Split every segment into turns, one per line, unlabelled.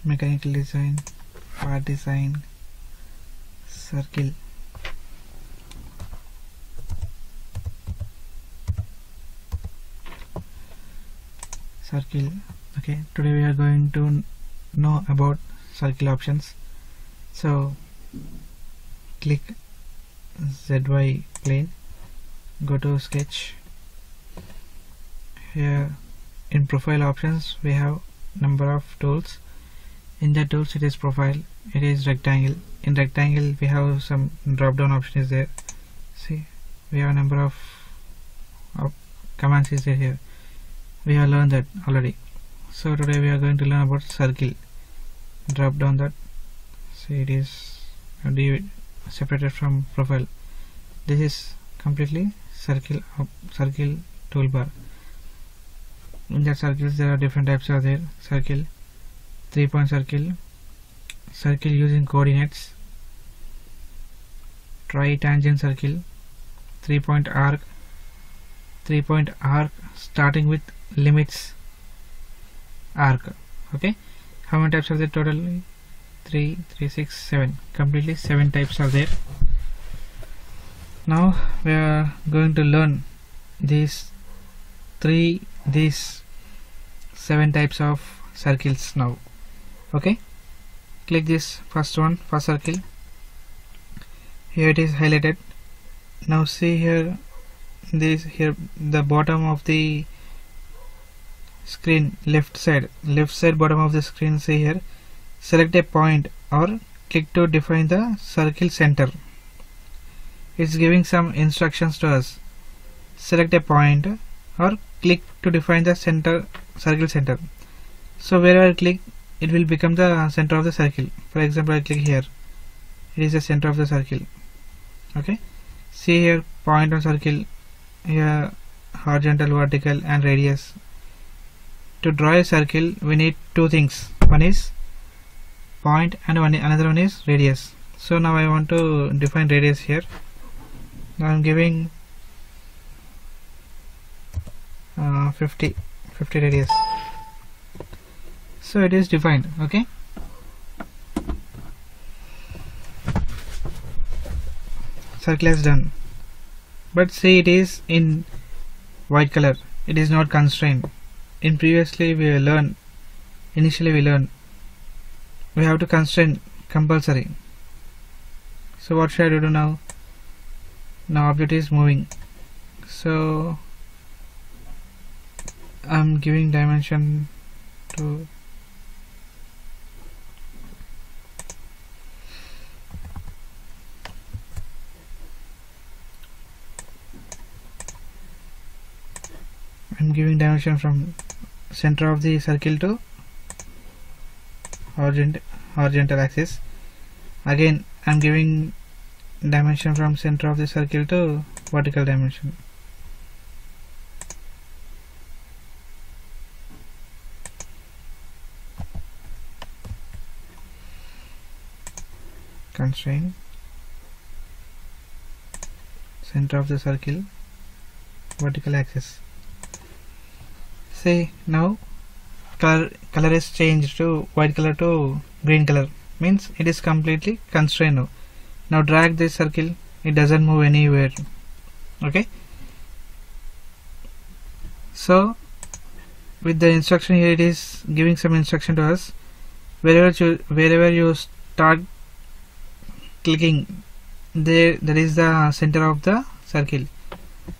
mechanical design, part design, circle. Okay, today we are going to know about circle options. So click ZY plane, go to sketch. Here in profile options we have number of tools. In the tools it is profile, it is rectangle. In rectangle we have some drop down option is there. See, we have a number of commands is there here. We have learned that already. So today we are going to learn about circle. Drop down that. See, it is separated from profile. This is completely circle toolbar. In that circles there are different types are there. Circle, 3-point circle, circle using coordinates, tritangent circle, 3-point arc, 3-point arc starting with limits arc. Okay, how many types are there totally? 3, 6, 7. Completely 7 types are there. Now we are going to learn these 7 types of circles now. Okay, click this first circle. Here it is highlighted. Now see here, the bottom of the screen, left side bottom of the screen. See here, select a point or click to define the circle center. It's giving some instructions to us. Select a point or click to define the circle center. So wherever I click, it will become the center of the circle. For example, I click here, it is the center of the circle. Okay, see here, point on circle, here horizontal, vertical and radius. To draw a circle we need 2 things. One is point and another one is radius. So now I want to define radius here. Now I am giving 50 radius. So it is defined. Okay, circle is done. But see, it is in white color, it is not constrained. In previously initially we learned we have to constrain compulsory. So what should I do now? Now object is moving, so I'm giving dimension to from center of the circle to horizontal axis. Again I'm giving dimension from center of the circle to vertical dimension. Constrain center of the circle, vertical axis. See, now color is changed to white color to green color, means it is completely constrained now. Now drag this circle, it doesn't move anywhere. Okay, so with the instruction here, it is giving some instruction to us. Wherever you start clicking, that is the center of the circle.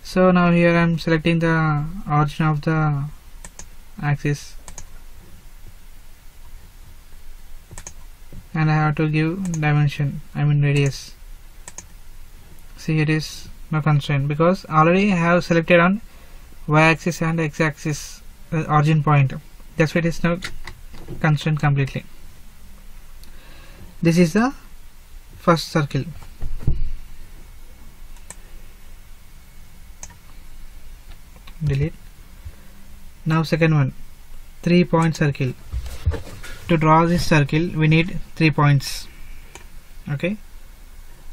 So now here I am selecting the origin of the axis and I have to give dimension, radius. See, it is no constraint because already I have selected on y-axis and x-axis origin point. That's why it is now constrained completely. This is the first circle. Delete. Now second one, 3-point circle. To draw this circle we need 3 points. Okay,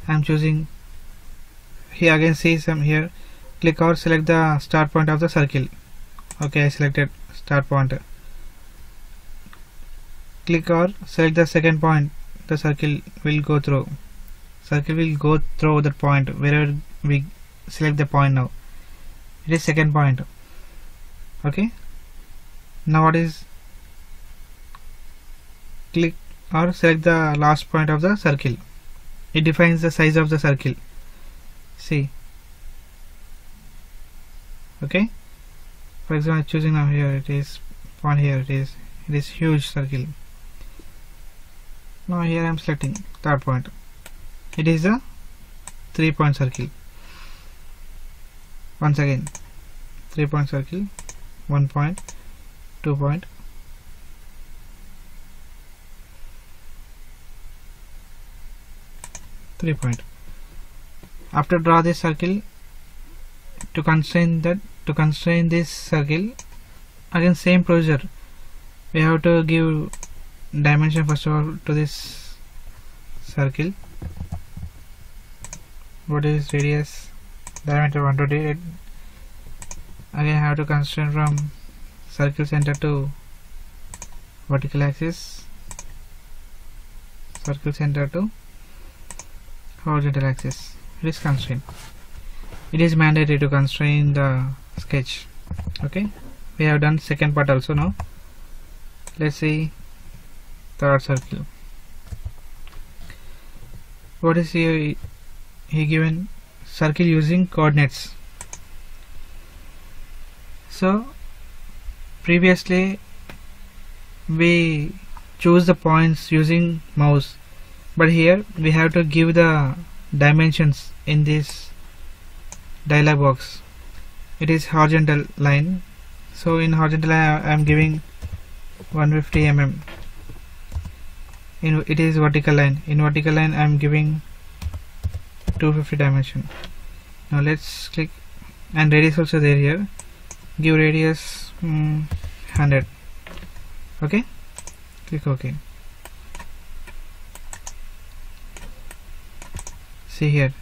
I am choosing here. Again see some here, click or select the start point of the circle. Okay, I selected start point. click or select the second point the circle will go through. Circle will go through that point wherever we select the point. Now it is second point. Okay, now what is, click or select the last point of the circle. It defines the size of the circle. See, okay, for example, I'm choosing now here, it is point here, it is huge circle. Now here I am selecting third point. It is a 3-point circle. Once again, 3-point circle, 1 point, 2 point, 3 point. After draw this circle, to constrain this circle, again same procedure. We have to give dimension first of all to this circle. What is radius? Diameter 120. Again have to constrain from circle center to vertical axis, circle center to horizontal axis. It is constraint. It is mandatory to constrain the sketch. Okay, we have done second part also. Now let's see third circle. What is here? He given circle using coordinates. So previously we choose the points using mouse, but here we have to give the dimensions in this dialog box. It is horizontal line, so in horizontal line I am giving 150 mm. It is vertical line. In vertical line I am giving 250 dimension. Now let's click, and radius also there. Here give radius 100. Okay, click OK. See here,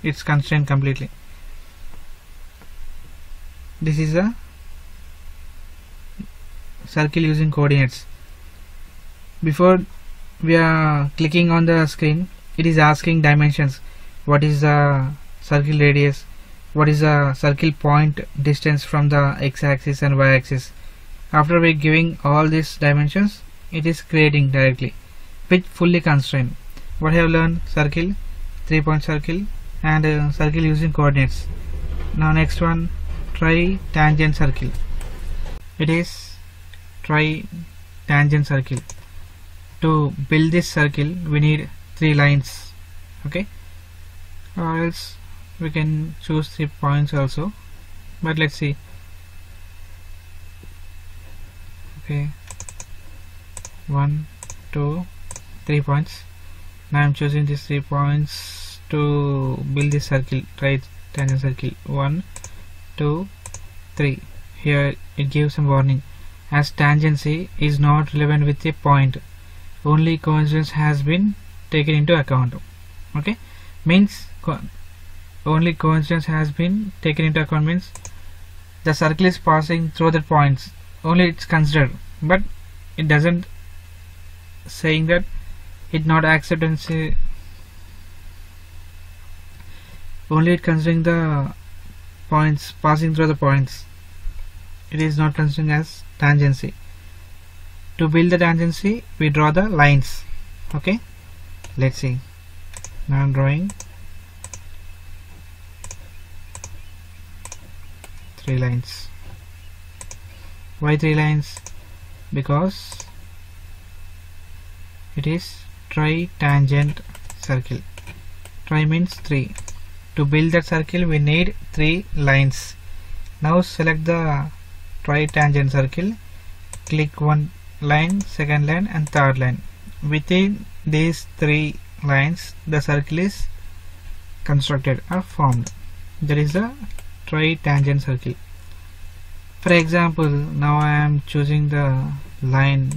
it's constrained completely. This is a circle using coordinates. Before we are clicking on the screen, it is asking dimensions. What is the circle radius? What is the circle point distance from the x-axis and y-axis? After we giving all these dimensions, it is creating directly with fully constrained. What I have learned: circle, 3-point circle, and circle using coordinates. Now next one, try-tangent circle. It is try-tangent circle. To build this circle we need 3 lines. Okay, or else we can choose 3 points also, but let's see. Okay, 1, 2, 3 points. Now I am choosing these 3 points to build this circle, tangent circle. 1, 2, 3. Here it gives some warning, as tangency is not relevant with a point, only coincidence has been taken into account. Okay, means only coincidence has been taken into account means the circle is passing through the points, only it's considered, but it doesn't saying that it not acceptance. Only it considering the points passing through the points. It is not considering as tangency. To build the tangency we draw the lines. Okay, let's see. Now I'm drawing 3 lines. Why 3 lines? Because it is try-tangent circle. Try means 3. To build that circle we need 3 lines. Now select the try-tangent circle, click one line, second line and third line. Within these 3 lines the circle is constructed or formed. That is the try-tangent circle. For example, now I am choosing the line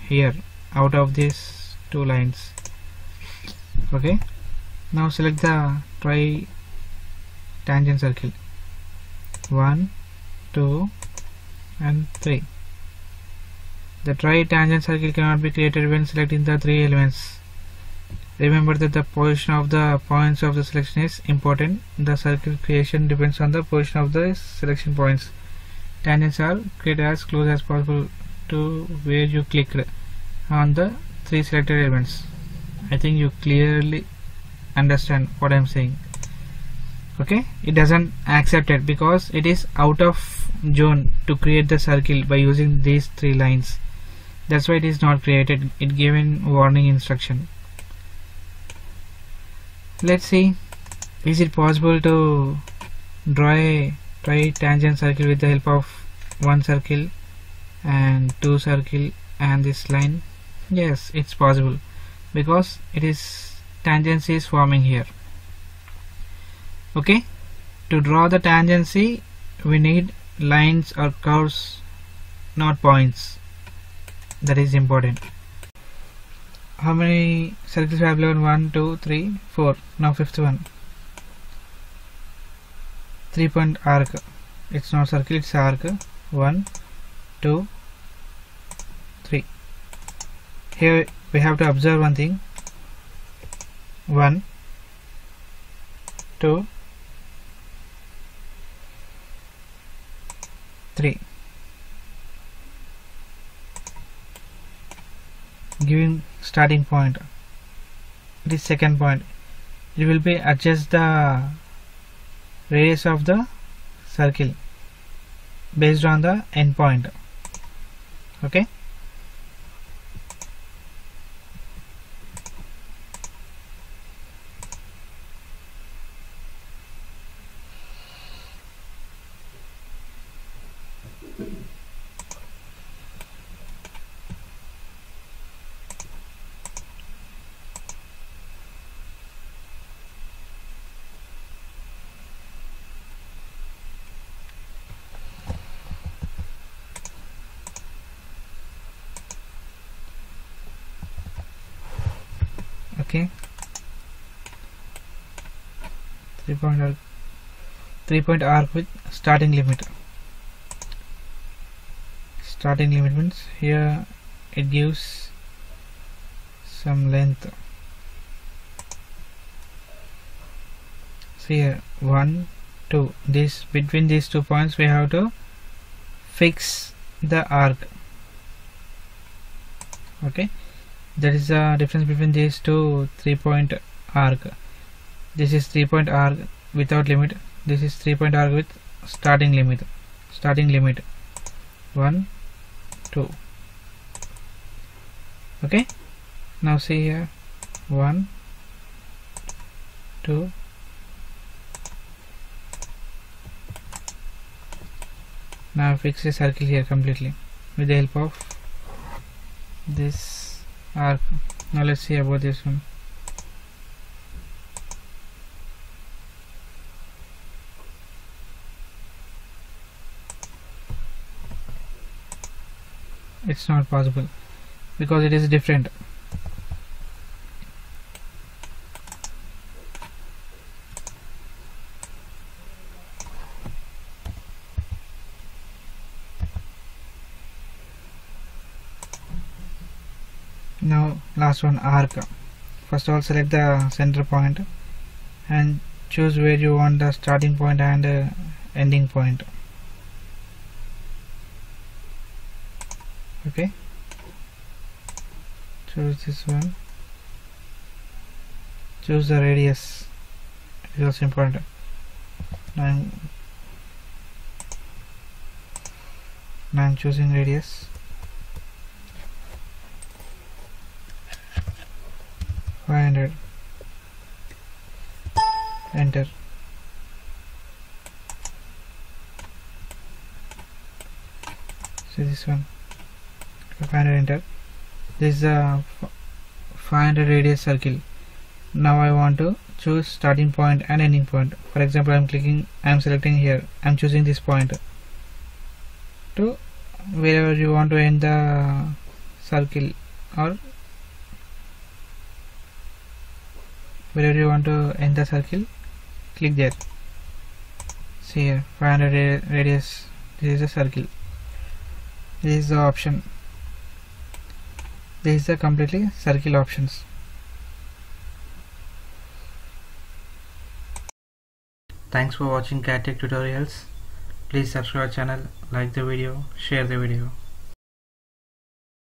here out of these 2 lines. Okay, now select the try-tangent circle. 1, 2 and 3. The tritangent circle cannot be created when selecting the three elements. Remember that the position of the points of the selection is important. The circle creation depends on the position of the selection points. Tangents are created as close as possible to where you clicked on the three selected elements. I think you clearly understand what I am saying. Okay, it doesn't accept it because it is out of zone to create the circle by using these three lines. That's why it is not created. It given warning instruction. Let's see, is it possible to draw a tangent circle with the help of one circle and two circle and this line? Yes, it's possible because it is tangency is forming here. Okay, to draw the tangency we need lines or curves, not points. That is important. How many circles we have learned? 1, 2, 3, 4. Now fifth one. 3-point arc. It's not circle, it's arc. 1, 2, 3. Here we have to observe one thing. 1, 2, 3. Giving starting point, this second point, it will be adjust the radius of the circle based on the end point. Okay, okay. 3-point arc with starting limit. Starting limit means here it gives some length. See here, 1, 2. This between these 2 points we have to fix the arc. Okay, that is the difference between these two 3-point arc. This is 3-point arc without limit. This is 3-point arc with starting limit. 1, 2. Okay, now see here, 1, 2. Now fix a circle here completely with the help of this arc. Now let's see about this one. It's not possible because it is different. Now last one, arc. First of all select the center point and choose where you want the starting point and ending point. Okay, choose this one, choose the radius, it is also important. Now I'm choosing radius. $500. Enter. See this one. 500. Enter. This is a 500 radius circle. Now I want to choose starting point and ending point. For example, I'm selecting here. I'm choosing this point to wherever you want to end the circle, or wherever you want to end the circle, click there. See here, 500 radius. This is a circle. This is the option. This is the completely circle options. Thanks for watching CAD Tech tutorials. Please subscribe our channel, like the video, share the video.